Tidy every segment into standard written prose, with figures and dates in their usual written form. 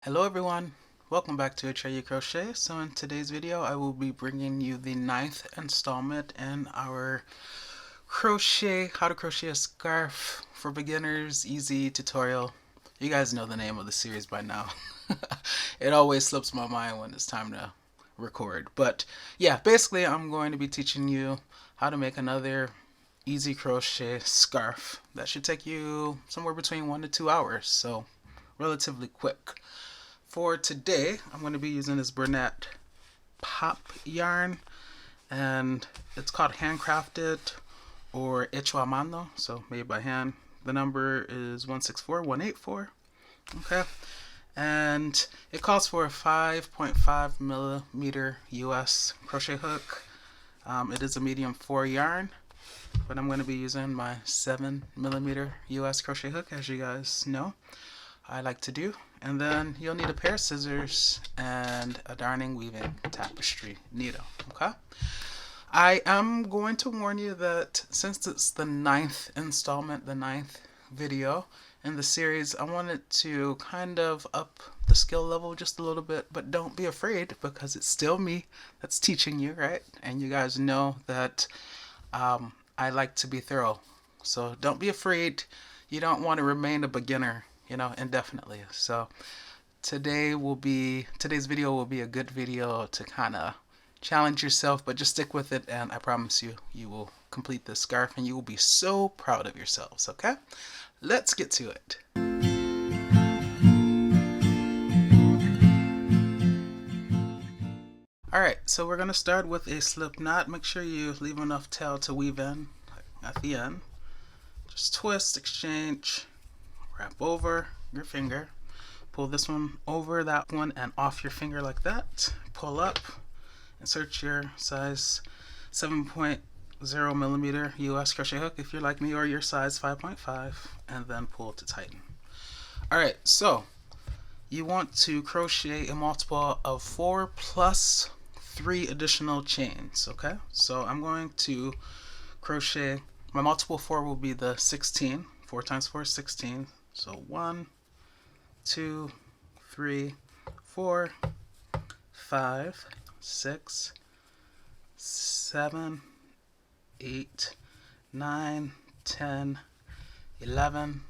Hello everyone, welcome back to Atreyu Crochet. So in today's video I will be bringing you the ninth installment in our how to crochet a scarf for beginners easy tutorial. You guys know the name of the series by now. It always slips my mind when it's time to record. But yeah, basically I'm going to be teaching you how to make another easy crochet scarf that should take you somewhere between 1 to 2 hours, so relatively quick. For today, I'm going to be using this Bernat pop yarn, and it's called handcrafted or hecho a mano, so made by hand. The number is 164184. Okay, and it calls for a 5.5 millimeter US crochet hook. It is a medium 4 yarn, but I'm going to be using my 7 millimeter US crochet hook, as you guys know I like to do. And then you'll need a pair of scissors and a darning weaving tapestry needle. Okay, I am going to warn you that since it's the ninth installment, the ninth video in the series, I wanted to kind of up the skill level just a little bit, but don't be afraid because it's still me that's teaching you, right? And you guys know that I like to be thorough, so don't be afraid. You don't want to remain a beginner, indefinitely. So today's video will be a good video to kind of challenge yourself, but just stick with it, and I promise you will complete this scarf and you will be so proud of yourselves. Okay, let's get to it. Alright, so we're going to start with a slip knot. Make sure you leave enough tail to weave in at the end. Just twist, exchange, wrap over your finger, pull this one over that one and off your finger like that, pull up, insert your size 7.0 millimeter US crochet hook if you're like me, or your size 5.5, and then pull to tighten. Alright, so you want to crochet a multiple of 4 plus 3 additional chains. Okay, so I'm going to crochet, my multiple 4 will be the 16, 4 times 4 is 16, so 1, 2, 3, 4, 5, 6, 7, 8, 9, 10, 11,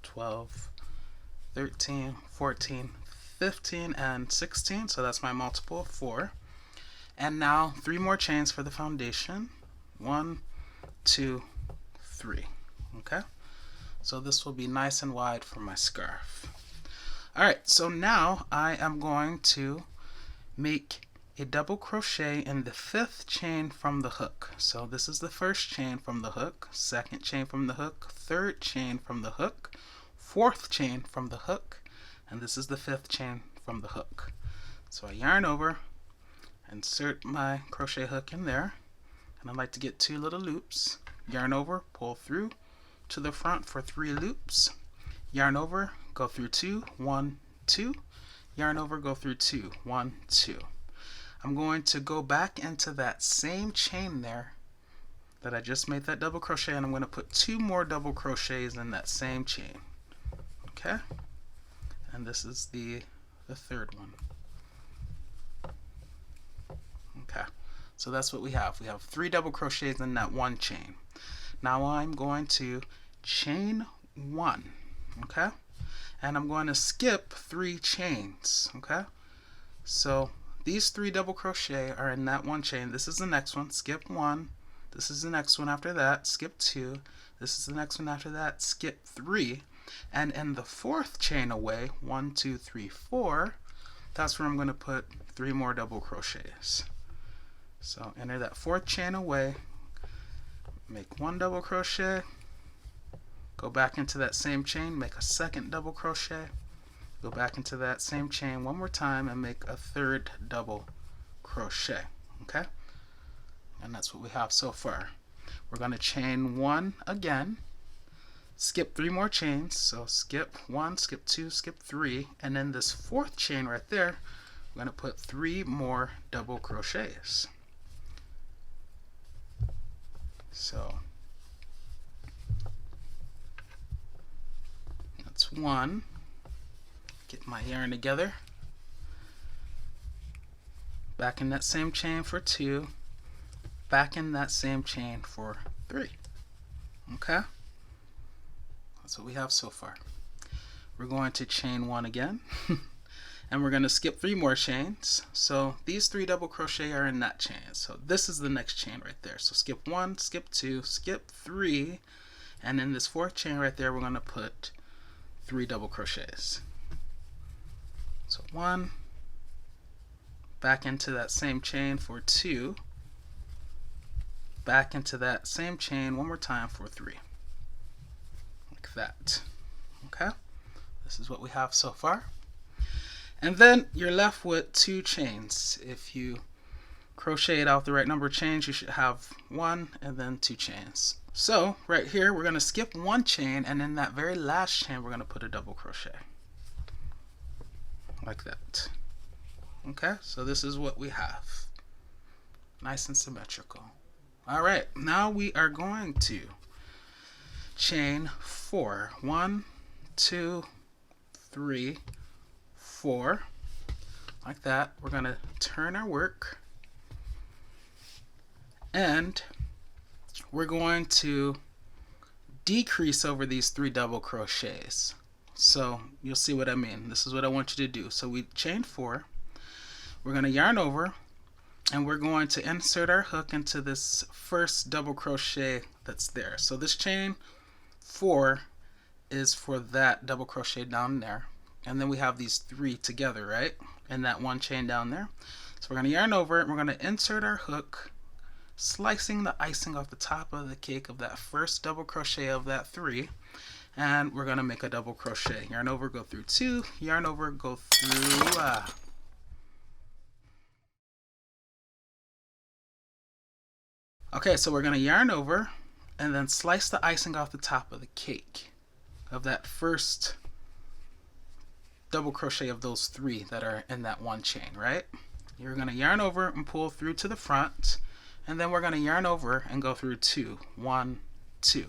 12, 13, 14, 15, and 16. So that's my multiple of 4. And now 3 more chains for the foundation. 1, 2, 3. Okay? So this will be nice and wide for my scarf. Alright, so now I am going to make a double crochet in the 5th chain from the hook. So this is the 1st chain from the hook, 2nd chain from the hook, 3rd chain from the hook, 4th chain from the hook, and this is the 5th chain from the hook. So I yarn over, insert my crochet hook in there, and I like to get 2 little loops, yarn over, pull through to the front for 3 loops, yarn over, go through 2, 1, 2, yarn over, go through 2, 1, 2. I'm going to go back into that same chain there that I just made that double crochet, and I'm going to put 2 more double crochets in that same chain. Okay, and this is the 3rd one. Okay, so that's what we have. We have 3 double crochets in that one chain. Now I'm going to chain 1, okay, and I'm going to skip 3 chains. Okay, so these 3 double crochet are in that one chain. This is the next one, skip 1. This is the next one after that, skip 2. This is the next one after that, skip 3. And in the 4th chain away, 1, 2, 3, 4, that's where I'm going to put 3 more double crochets. So enter that 4th chain away, make 1 double crochet, go back into that same chain, make a 2nd double crochet, go back into that same chain one more time and make a 3rd double crochet. Okay, and that's what we have so far. We're going to chain 1 again, skip 3 more chains, so skip 1, skip 2, skip 3, and then this 4th chain right there, we're going to put 3 more double crochets. So that's 1, Get my yarn together. Back in that same chain for 2. Back in that same chain for 3. Okay? That's what we have so far. We're going to chain 1 again. And we're going to skip 3 more chains. So these 3 double crochet are in that chain. So this is the next chain right there. So skip 1, skip 2, skip 3, and in this 4th chain right there, we're going to put 3 double crochets. So 1, back into that same chain for 2, back into that same chain one more time for 3. Like that. Okay? This is what we have so far. And then you're left with 2 chains. If you crochet it out the right number of chains, you should have 1 and then 2 chains. So right here, we're going to skip 1 chain, and in that very last chain, we're going to put a double crochet. Like that. Okay, so this is what we have. Nice and symmetrical. All right, now we are going to chain 4. 1, 2, 3, 4, like that. We're going to turn our work, and we're going to decrease over these 3 double crochets. So you'll see what I mean. This is what I want you to do. So we chain 4, we're going to yarn over, and we're going to insert our hook into this first double crochet that's there. So this chain 4 is for that double crochet down there. And then we have these 3 together, right? And that 1 chain down there. So we're going to yarn over it. We're going to insert our hook, slicing the icing off the top of the cake of that first double crochet of that 3. And we're going to make a double crochet. Yarn over, go through 2. Yarn over, go through... Okay, so we're going to yarn over and then slice the icing off the top of the cake of that first double crochet of those 3 that are in that 1 chain, right? You're going to yarn over and pull through to the front, and then we're going to yarn over and go through 2. 1, 2.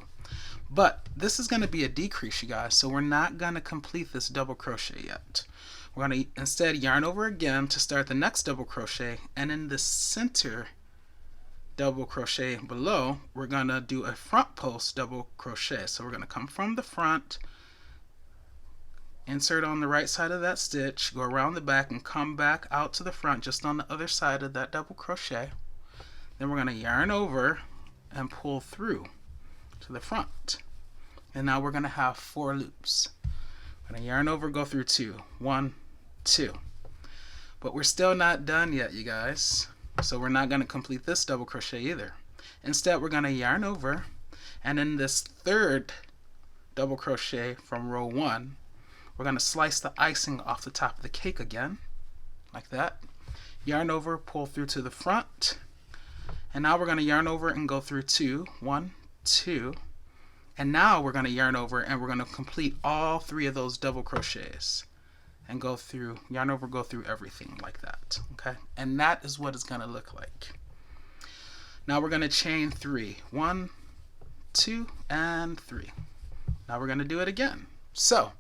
But this is going to be a decrease, you guys, so we're not going to complete this double crochet yet. We're going to instead yarn over again to start the next double crochet, and in the center double crochet below, we're going to do a front post double crochet. So we're going to come from the front, insert on the right side of that stitch, go around the back and come back out to the front just on the other side of that double crochet. Then we're going to yarn over and pull through to the front. And now we're going to have 4 loops. We're going to yarn over, go through 2. 1, 2. But we're still not done yet, you guys. So we're not going to complete this double crochet either. Instead, we're going to yarn over, and in this 3rd double crochet from row 1, we're going to slice the icing off the top of the cake again, like that. Yarn over, pull through to the front, and now we're going to yarn over and go through 2. 1, 2, and now we're going to yarn over and we're going to complete all 3 of those double crochets and go through, yarn over, go through everything like that. Okay, and that is what it's going to look like. Now we're going to chain 3. 1, 2, and 3. Now we're going to do it again. So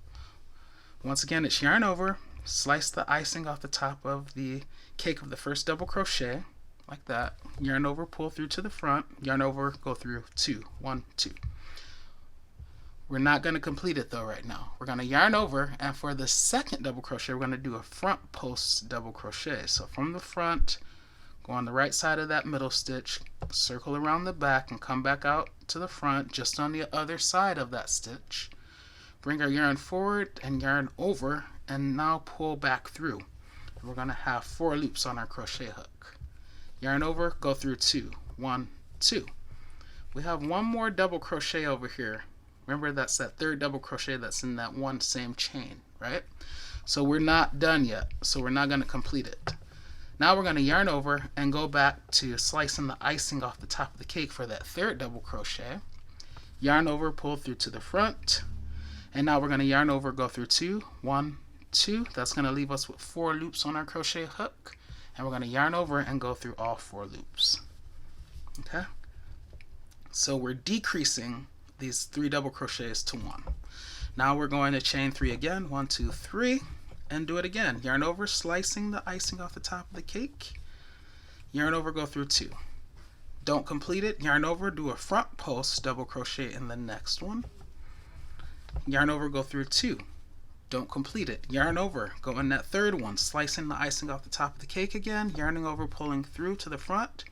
once again, it's yarn over, slice the icing off the top of the cake of the first double crochet like that. Yarn over, pull through to the front. Yarn over, go through 2. 1, 2. We're not going to complete it though right now. We're going to yarn over, and for the second double crochet, we're going to do a front post double crochet. So from the front, go on the right side of that middle stitch, circle around the back, and come back out to the front just on the other side of that stitch. Bring our yarn forward and yarn over, and now pull back through. And we're going to have 4 loops on our crochet hook. Yarn over, go through 2. 1, 2. We have 1 more double crochet over here. Remember, that's that 3rd double crochet that's in that 1 same chain, right? So we're not done yet, so we're not going to complete it. Now we're going to yarn over and go back to slicing the icing off the top of the cake for that 3rd double crochet. Yarn over, pull through to the front, and now we're going to yarn over, go through 2. 1, 2. That's going to leave us with 4 loops on our crochet hook, and we're going to yarn over and go through all 4 loops. Okay, so we're decreasing these 3 double crochets to 1. Now we're going to chain 3 again. 1, 2, 3, and do it again. Yarn over, slicing the icing off the top of the cake. Yarn over, go through 2. Don't complete it, yarn over, do a front post double crochet in the next one. Yarn over, go through 2. Don't complete it, yarn over, go in that third one, slicing the icing off the top of the cake again, yarning over, pulling through to the front,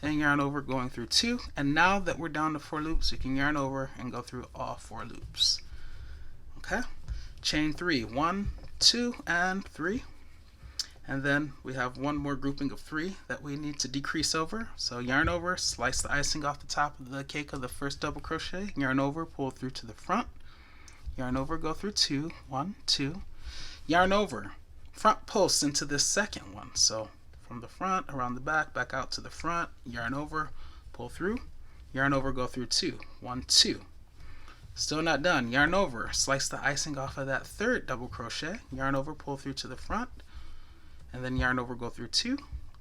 then yarn over, going through 2. And now that we're down to 4 loops, you can yarn over and go through all 4 loops. Okay, chain 3, 1, 2, and 3. And then we have one more grouping of 3 that we need to decrease over. So yarn over, slice the icing off the top of the cake of the first double crochet, yarn over, pull through to the front, yarn over, go through 2, 1, 2, yarn over, front post into this second one. So from the front, around the back, back out to the front, yarn over, pull through, yarn over, go through 2, 1, 2. Still not done, yarn over, slice the icing off of that third double crochet, yarn over, pull through to the front, and then yarn over, go through 2.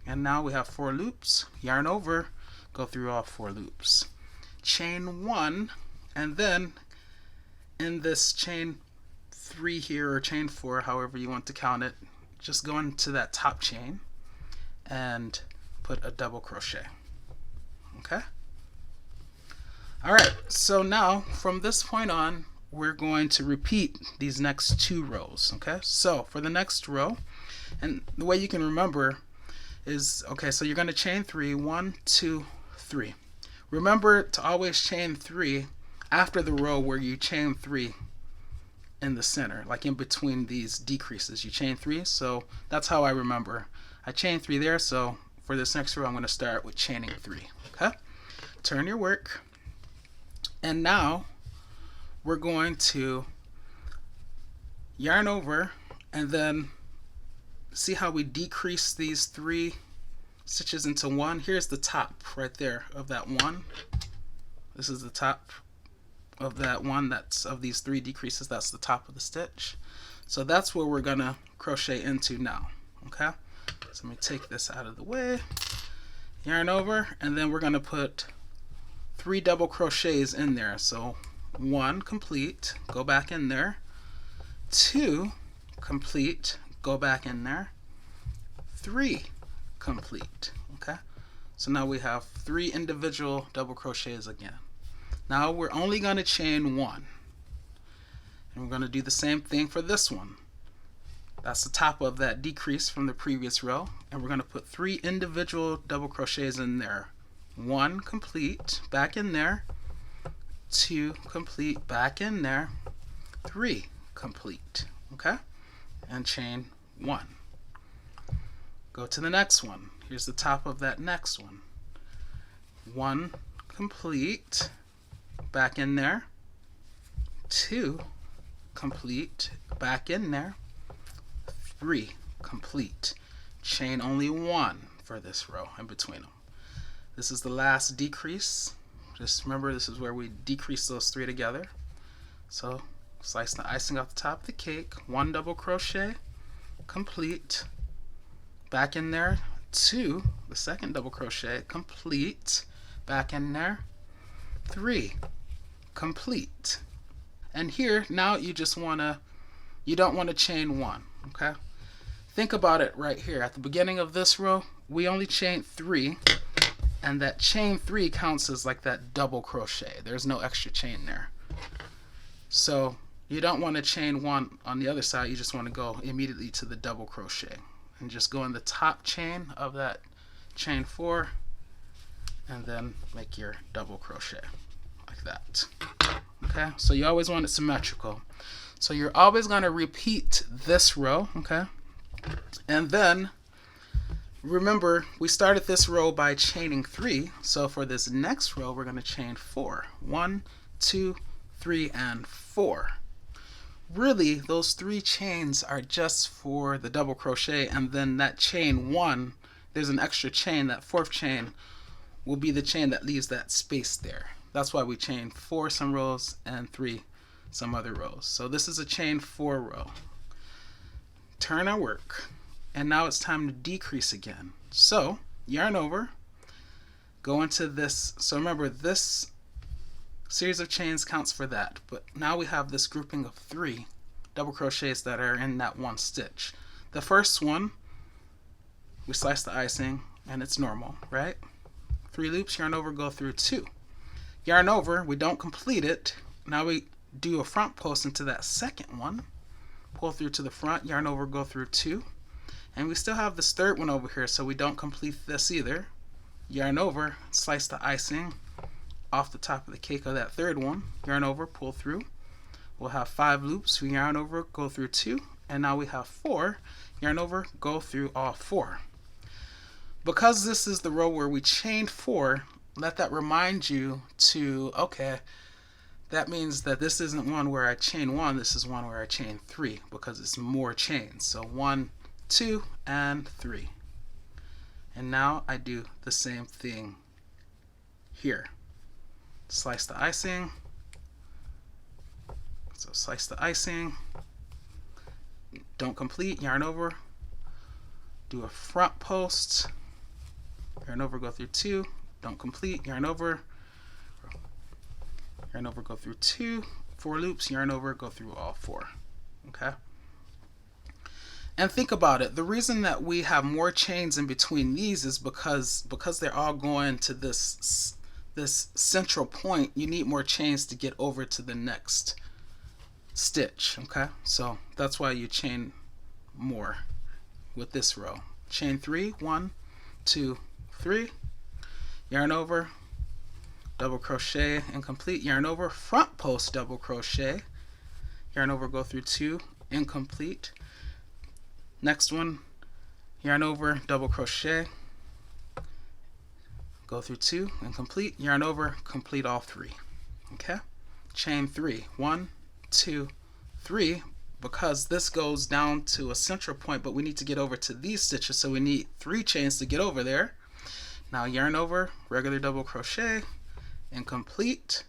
And now we have 4 loops, yarn over, go through all 4 loops. Chain 1, and then in this chain 3 here, or chain 4, however you want to count it, just go into that top chain and put a double crochet. Okay? Alright, so now from this point on, we're going to repeat these next 2 rows. Okay, so for the next row, and the way you can remember is, okay, so you're going to chain 3, 1, 2, 3. Remember to always chain 3 after the row where you chain 3 in the center, like in between these decreases. You chain 3, so that's how I remember. I chain 3 there, so for this next row I'm going to start with chaining 3. Okay, turn your work, and now we're going to yarn over, and then see how we decrease these 3 stitches into 1. Here's the top right there of that 1. This is the top of that 1. That's of these 3 decreases. That's the top of the stitch. So that's where we're gonna crochet into now. Okay, so let me take this out of the way, yarn over, and then we're gonna put 3 double crochets in there. So 1 complete, go back in there, 2 complete, go back in there, 3 complete. Okay, so now we have 3 individual double crochets again. Now we're only going to chain 1, and we're going to do the same thing for this one. That's the top of that decrease from the previous row, and we're going to put 3 individual double crochets in there. 1 complete, back in there, 2 complete, back in there, 3 complete. Okay, and chain 1. Go to the next one. Here's the top of that next one. 1 complete, back in there, 2 complete, back in there, 3 complete. Chain only 1 for this row in between them. This is the last decrease. Just remember, this is where we decrease those 3 together. So slice the icing off the top of the cake, 1 double crochet, complete, back in there, 2, the second double crochet, complete, back in there, 3, complete. And here now you don't want to chain 1. Okay, think about it right here. At the beginning of this row, we only chained 3, and that chain 3 counts as like that double crochet. There's no extra chain there. So you don't want to chain 1 on the other side. You just want to go immediately to the double crochet and just go in the top chain of that chain 4, and then make your double crochet like that. Okay, so you always want it symmetrical. So you're always going to repeat this row. Okay, and then remember, we started this row by chaining 3, so for this next row we're going to chain 4. 1, 2, 3, and 4. Really, those 3 chains are just for the double crochet, and then that chain 1, there's an extra chain. That 4th chain will be the chain that leaves that space there. That's why we chain 4 some rows and 3 some other rows. So this is a chain 4 row. Turn our work, and now it's time to decrease again. So yarn over, go into this. So remember, this series of chains counts for that, but now we have this grouping of 3 double crochets that are in that one stitch. The first one, we slice the icing and it's normal, right? 3 loops, yarn over, go through 2. Yarn over, we don't complete it. Now we do a front post into that second one, pull through to the front, yarn over, go through 2. And we still have this third one over here, so we don't complete this either. Yarn over, slice the icing off the top of the cake of that third one, yarn over, pull through. We'll have 5 loops, we yarn over, go through 2, and now we have 4, yarn over, go through all 4. Because this is the row where we chained 4, let that remind you to, okay, that means that this isn't one where I chain 1, this is one where I chain 3, because it's more chains. So 1, 2, and 3. And now I do the same thing here. Slice the icing. So slice the icing. Don't complete, yarn over. Do a front post. Yarn over, go through 2. Don't complete, yarn over. Yarn over, go through 2. 4 loops, yarn over, go through all 4. Okay? And think about it. The reason that we have more chains in between these is because they're all going to this central point. You need more chains to get over to the next stitch. Okay, so that's why you chain more with this row. Chain 3, 1, 2, 3. Yarn over, double crochet, and complete. Yarn over, front post, double crochet. Yarn over, go through 2, incomplete. Next one, yarn over, double crochet, go through 2 and complete, yarn over, complete all 3. Okay? Chain 3, 1, 2, 3, because this goes down to a central point, but we need to get over to these stitches, so we need 3 chains to get over there. Now yarn over, regular double crochet, and complete.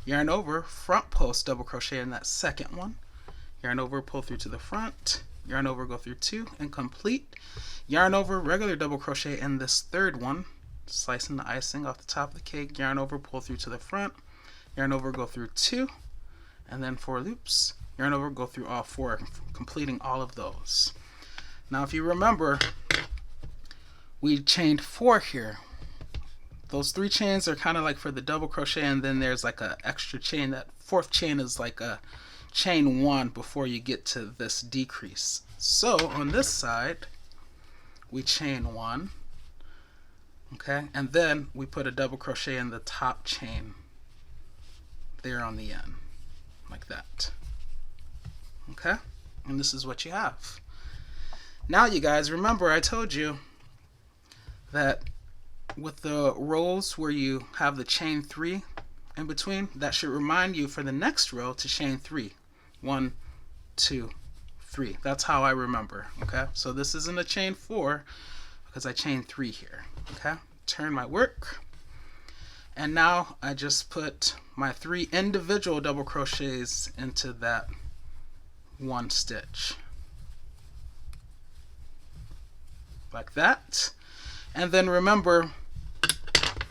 Yarn over, front post double crochet in that second one. Yarn over, pull through to the front. Yarn over, go through 2, and complete. Yarn over, regular double crochet in this third one, slicing the icing off the top of the cake. Yarn over, pull through to the front. Yarn over, go through 2, and then 4 loops. Yarn over, go through all 4, completing all of those. Now if you remember, we chained 4 here. Those 3 chains are kind of like for the double crochet, and then there's like an extra chain. That 4th chain is like a chain 1 before you get to this decrease. So on this side, we chain 1, okay, and then we put a double crochet in the top chain there on the end, like that. Okay, and this is what you have. Now you guys, remember I told you that with the rows where you have the chain 3 in between, that should remind you for the next row to chain 3. 1, 2, 3. That's how I remember. Okay, so this isn't a chain 4 because I chained 3 here. Okay, turn my work, and now I just put my 3 individual double crochets into that one stitch, like that. And then remember,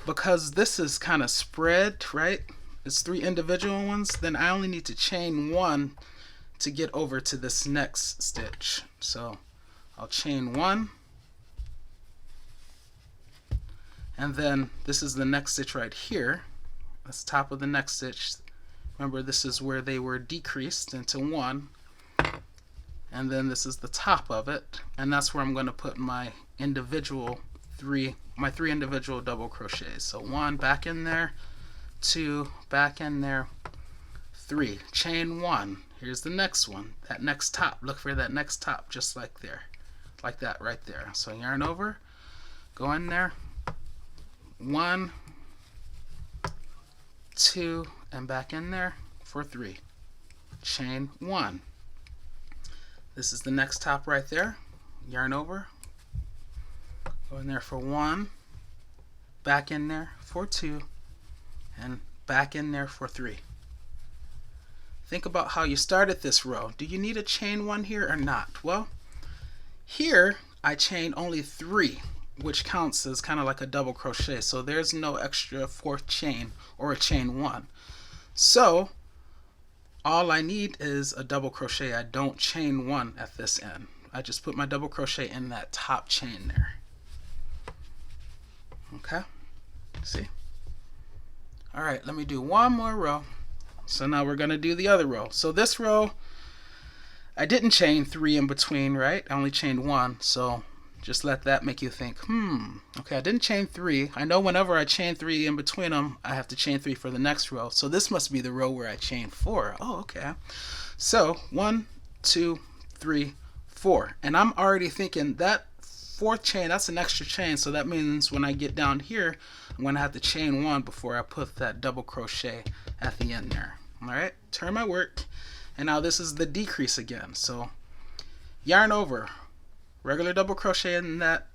because this is kind of spread, right? It's 3 individual ones, then I only need to chain 1 to get over to this next stitch. So I'll chain 1, and then this is the next stitch right here. That's the top of the next stitch. Remember, this is where they were decreased into 1, and then this is the top of it, and that's where I'm going to put my individual 3 individual double crochets. So 1 back in there, 2 back in there, 3, chain 1. Here's the next one, that next top. Look for that next top, just like there, like that right there. So yarn over, go in there, 1, 2, and back in there for 3, chain 1. This is the next top right there. Yarn over, go in there for 1, back in there for 2, and back in there for 3. Think about how you started this row. Do you need a chain 1 here or not? Well, here I chain only 3, which counts as kind of like a double crochet. So there's no extra 4th chain or a chain 1. So all I need is a double crochet. I don't chain one at this end. I just put my double crochet in that top chain there. Okay, see? All right, let me do one more row. So now we're gonna do the other row. So this row, I didn't chain 3 in between, right? I only chained 1, so just let that make you think, okay, I didn't chain 3. I know whenever I chain 3 in between them, I have to chain 3 for the next row. So this must be the row where I chain 4. Oh, okay. So 1, 2, 3, 4. And I'm already thinking that 4th chain, that's an extra chain. So that means when I get down here, I'm going to have to chain 1 before I put that double crochet at the end there. All right, turn my work. And now this is the decrease again. So yarn over, regular double crochet in that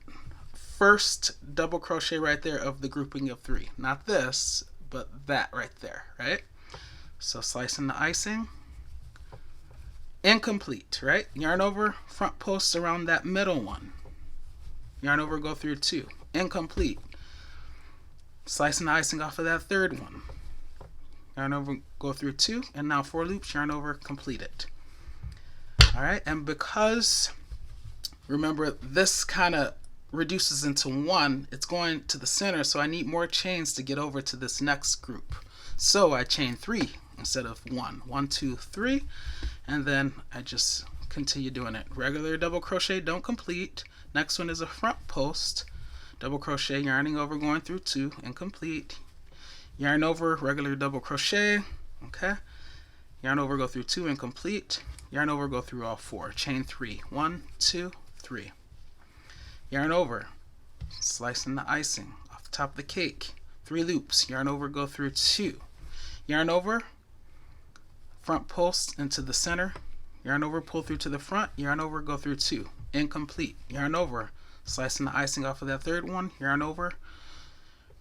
first double crochet right there of the grouping of 3. Not this, but that right there, right? So slicing the icing. Incomplete, right? Yarn over, front post around that middle one. Yarn over, go through 2. Incomplete. Slicing the icing off of that third one. Yarn over, go through 2, and now 4 loops, yarn over, complete it. All right, and because, remember, this kind of reduces into 1, it's going to the center, so I need more chains to get over to this next group. So I chain 3 instead of 1. 1, 2, 3, and then I just continue doing it. Regular double crochet, don't complete. Next one is a front post. Double crochet, yarning over, going through 2, incomplete. Yarn over, regular double crochet, okay. Yarn over, go through 2, incomplete. Yarn over, go through all 4. Chain 3. 1, 2, 3. Yarn over, slicing the icing off the top of the cake. 3 loops. Yarn over, go through 2. Yarn over, front post into the center. Yarn over, pull through to the front. Yarn over, go through 2. Incomplete. Yarn over, slicing the icing off of that third one. Yarn over,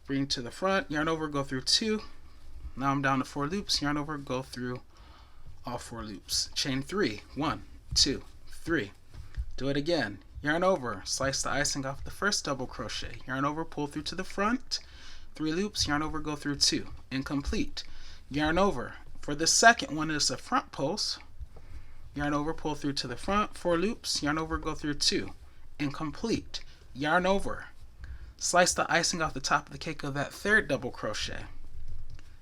bring to the front, yarn over, go through 2. Now I'm down to 4 loops. Yarn over, go through all 4 loops. Chain 3. 1, 2, 3. Do it again. Yarn over, slice the icing off the first double crochet. Yarn over, pull through to the front. 3 loops. Yarn over, go through 2. Incomplete. Yarn over. For the second one is a front post. Yarn over, pull through to the front. 4 loops. Yarn over, go through 2. Incomplete. Yarn over. Slice the icing off the top of the cake of that third double crochet.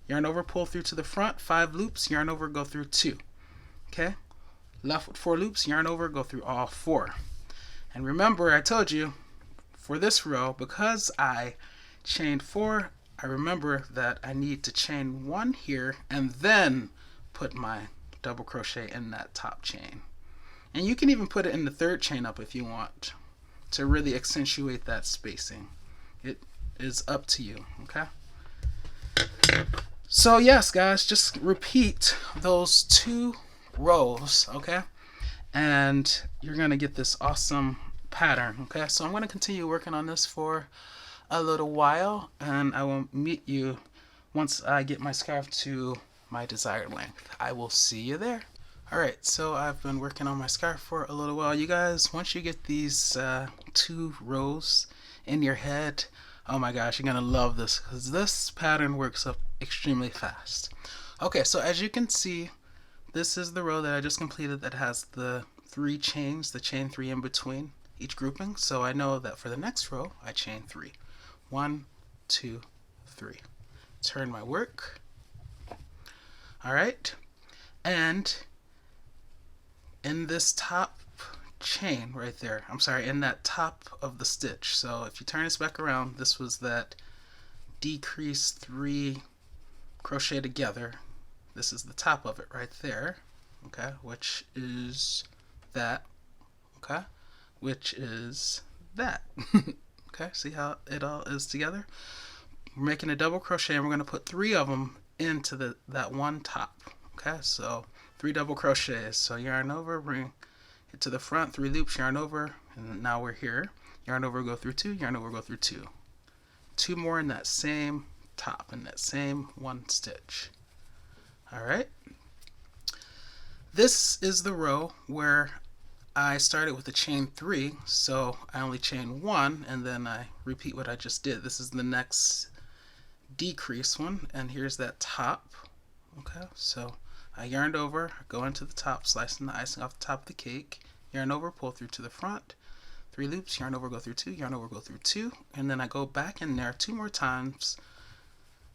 Yarn over, pull through to the front, 5 loops, yarn over, go through 2. Okay? Left with 4 loops, yarn over, go through all 4. And remember, I told you, for this row, because I chained 4, I remember that I need to chain 1 here and then put my double crochet in that top chain. And you can even put it in the third chain up if you want to really accentuate that spacing. It is up to you, okay? So yes, guys, just repeat those 2 rows, okay? And you're gonna get this awesome pattern, okay? So I'm gonna continue working on this for a little while, and I will meet you once I get my scarf to my desired length. I will see you there. Alright, so I've been working on my scarf for a little while. You guys, once you get these 2 rows in your head, oh my gosh, you're gonna love this, because this pattern works up extremely fast. Okay, so as you can see, this is the row that I just completed that has the 3 chains, the chain 3 in between each grouping. So I know that for the next row, I chain 3. 1, 2, 3. Turn my work. Alright, and in this top chain right there, I'm sorry, in that top of the stitch, so if you turn this back around, this was that decrease 3 crochet together. This is the top of it right there, okay, which is that, okay, which is that. Okay, see how it all is together? We're making a double crochet, and we're going to put 3 of them into that one top. Okay, so 3 double crochets. So yarn over, bring it to the front, 3 loops, yarn over, and now we're here. Yarn over, go through 2, yarn over, go through 2. 2 more in that same top, in that same one stitch. All right. This is the row where I started with a chain 3, so I only chain 1, and then I repeat what I just did. This is the next decrease one, and here's that top. Okay, so I yarned over, go into the top, slicing the icing off the top of the cake, yarn over, pull through to the front, 3 loops, yarn over, go through 2, yarn over, go through 2, and then I go back in there 2 more times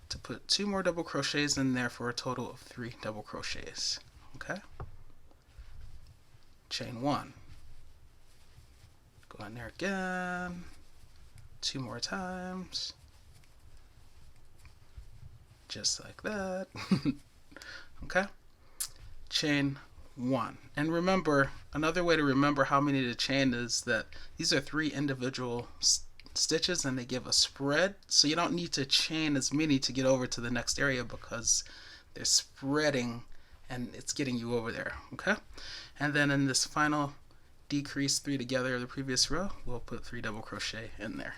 to put 2 more double crochets in there for a total of 3 double crochets. Okay? Chain 1. Go in there again, 2 more times, just like that. Okay? Chain 1. And remember, another way to remember how many to chain is that these are 3 individual stitches and they give a spread, so you don't need to chain as many to get over to the next area because they're spreading and it's getting you over there. Okay? And then in this final decrease 3 together of the previous row, we'll put 3 double crochet in there.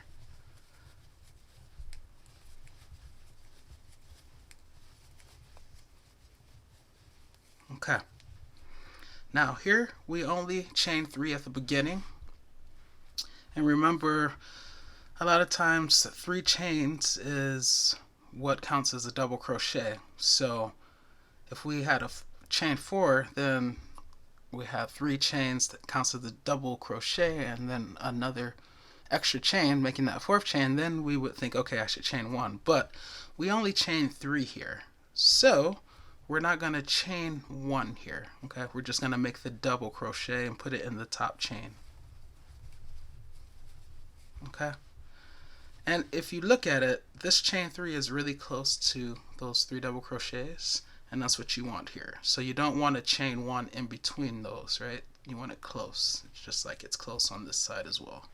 Okay. Now here we only chain 3 at the beginning, and remember a lot of times 3 chains is what counts as a double crochet. So if we had a chain 4, then we have 3 chains that counts as a double crochet and then another extra chain making that 4th chain. Then we would think, okay, I should chain 1, but we only chain 3 here, so we're not going to chain 1 here. Okay, we're just going to make the double crochet and put it in the top chain. Okay, and if you look at it, this chain 3 is really close to those 3 double crochets, and that's what you want here. So you don't want to chain 1 in between those, right? You want it close. It's just like it's close on this side as well.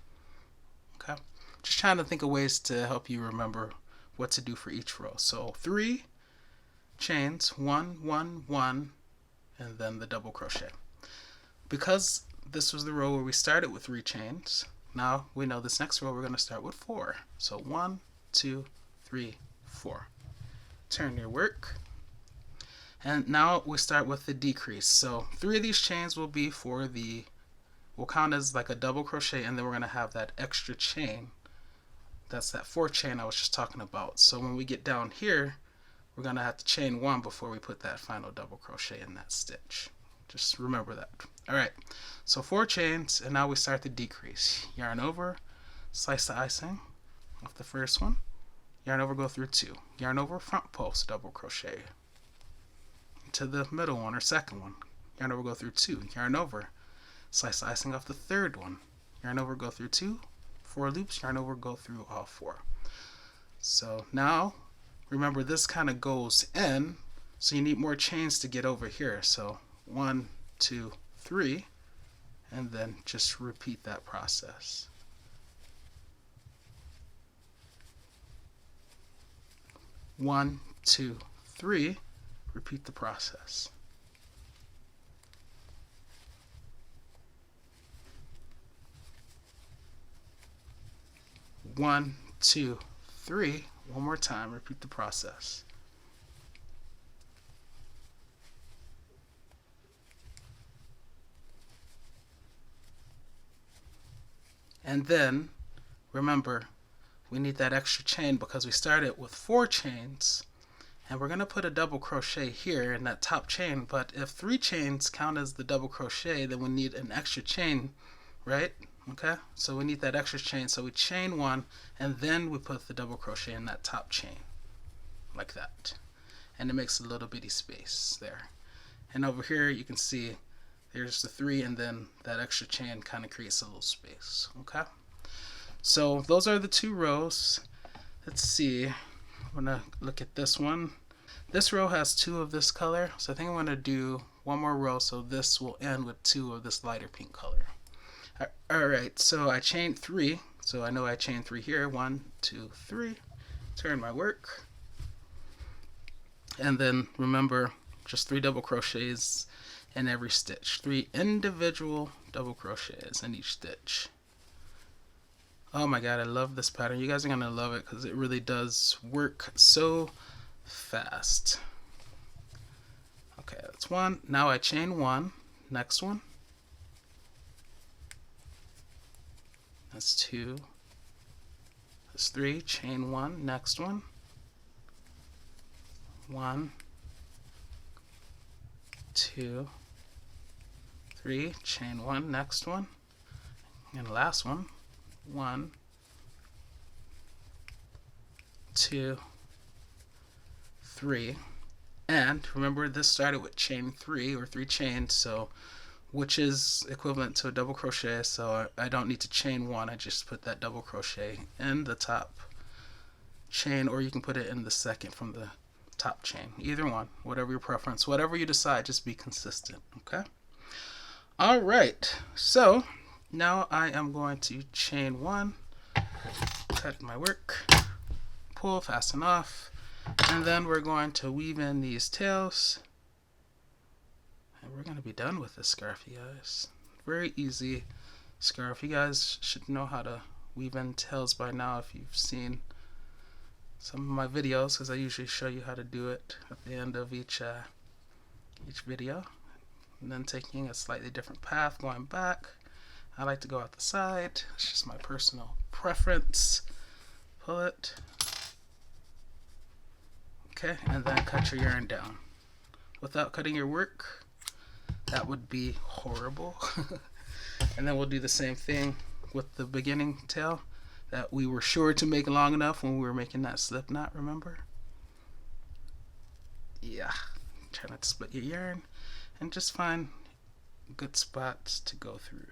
Okay, just trying to think of ways to help you remember what to do for each row. So 3 chains, 1, 1, 1, and then the double crochet. Because this was the row where we started with 3 chains, now we know this next row we're going to start with 4. So 1, 2, 3, 4. Turn your work, and now we start with the decrease. So 3 of these chains will be for the, will count as like a double crochet, and then we're going to have that extra chain. That's that 4th chain I was just talking about. So when we get down here, we're going to have to chain 1 before we put that final double crochet in that stitch. Just remember that. Alright, so 4 chains, and now we start the decrease. Yarn over, slice the icing off the first one, yarn over, go through 2, yarn over, front post, double crochet to the middle one or second one, yarn over, go through 2, yarn over, slice the icing off the 3rd one, yarn over, go through 2, 4 loops, yarn over, go through all 4. So now remember, this kind of goes in, so you need more chains to get over here. So 1, 2, 3, and then just repeat that process. One, 2, 3, repeat the process. 1, 2, 3. One more time, repeat the process. And then, remember, we need that extra chain because we started with 4 chains, and we're going to put a double crochet here in that top chain, but if 3 chains count as the double crochet, then we need an extra chain, right? Okay, so we need that extra chain, so we chain 1 and then we put the double crochet in that top chain like that, and it makes a little bitty space there. And over here you can see there's the 3, and then that extra chain kind of creates a little space. Okay, so those are the 2 rows. Let's see, I'm gonna look at this one. This row has 2 of this color, so I think I'm gonna do one more row so this will end with 2 of this lighter pink color. Alright, so I chained 3, so I know I chained 3 here. 1, 2, 3. Turn my work, and then remember, just 3 double crochets in every stitch. 3 individual double crochets in each stitch. Oh my god, I love this pattern. You guys are gonna love it because it really does work so fast. Okay, that's 1. Now I chain 1. Next one. That's 2. That's 3. Chain 1. Next one. 1. 2, 3, chain 1, next one, and last one, 1, 2, 3. And remember, this started with chain 3 or 3 chains, so which is equivalent to a double crochet, so I don't need to chain 1. I just put that double crochet in the top chain, or you can put it in the second from the top chain. Either one, whatever your preference, whatever you decide, just be consistent. Okay. All right. So now I am going to chain 1, cut my work, pull, fasten off, and then we're going to weave in these tails. And we're going to be done with this scarf, you guys. Very easy scarf. You guys should know how to weave in tails by now if you've seen some of my videos, because I usually show you how to do it at the end of each video. And then taking a slightly different path, going back. I like to go out the side. It's just my personal preference. Pull it. Okay, and then cut your yarn down. Without cutting your work, that would be horrible. And then we'll do the same thing with the beginning tail that we were sure to make long enough when we were making that slip knot, remember? Yeah, try not to split your yarn and just find good spots to go through.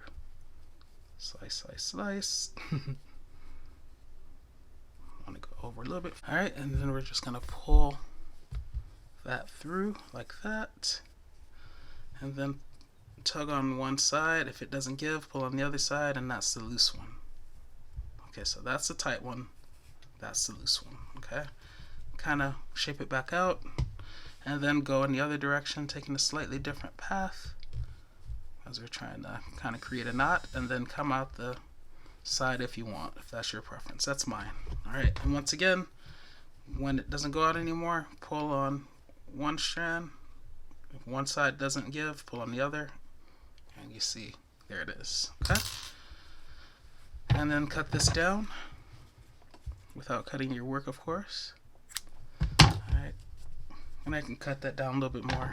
Slice, slice, slice. I want to go over a little bit. All right, and then we're just gonna pull that through like that, and then tug on one side. If it doesn't give, pull on the other side, and that's the loose one. Okay, so that's the tight one, that's the loose one. Okay, kind of shape it back out, and then go in the other direction, taking a slightly different path as we're trying to kind of create a knot, and then come out the side if you want, if that's your preference. That's mine. All right, and once again, when it doesn't go out anymore, pull on one strand. If one side doesn't give, pull on the other, and you see, there it is. Okay, and then cut this down without cutting your work, of course. All right, and I can cut that down a little bit more.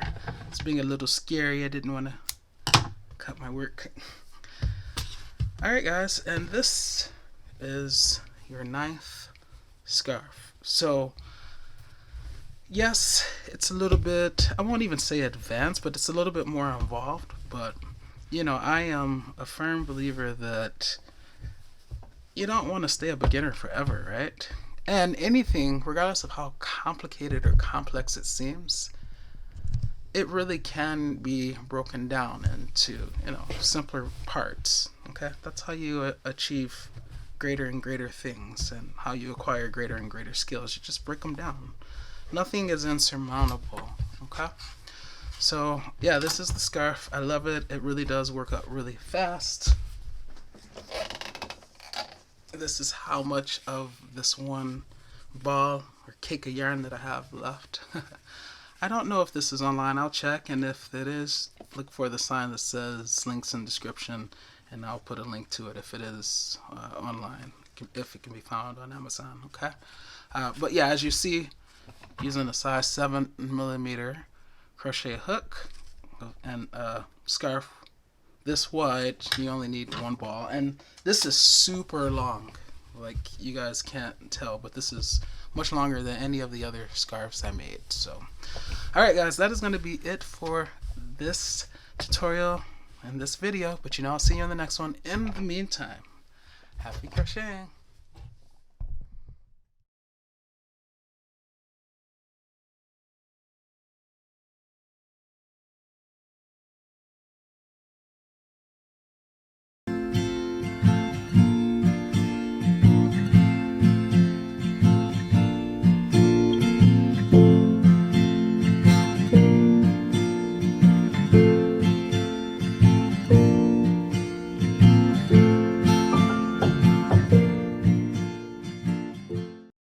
It's being a little scary. I didn't want to cut my work. All right, guys, and this is your 9th scarf. So yes, it's a little bit, I won't even say advanced, but it's a little bit more involved. But you know, I am a firm believer that you don't want to stay a beginner forever, right? And anything, regardless of how complicated or complex it seems, it really can be broken down into, you know, simpler parts. Okay, that's how you achieve greater and greater things, and how you acquire greater and greater skills. You just break them down. Nothing is insurmountable. Okay, so yeah, this is the scarf. I love it. It really does work out really fast. This is how much of this one ball or cake of yarn that I have left. I don't know if this is online. I'll check, and if it is, look for the sign that says links in description, and I'll put a link to it if it is online, if it can be found on Amazon. Okay, but yeah, as you see, using a size 7mm crochet hook and a scarf this wide, you only need one ball, and this is super long. Like, you guys can't tell, but this is much longer than any of the other scarves I made. So alright guys, that is going to be it for this tutorial and this video, but you know, I'll see you in the next one. In the meantime, happy crocheting.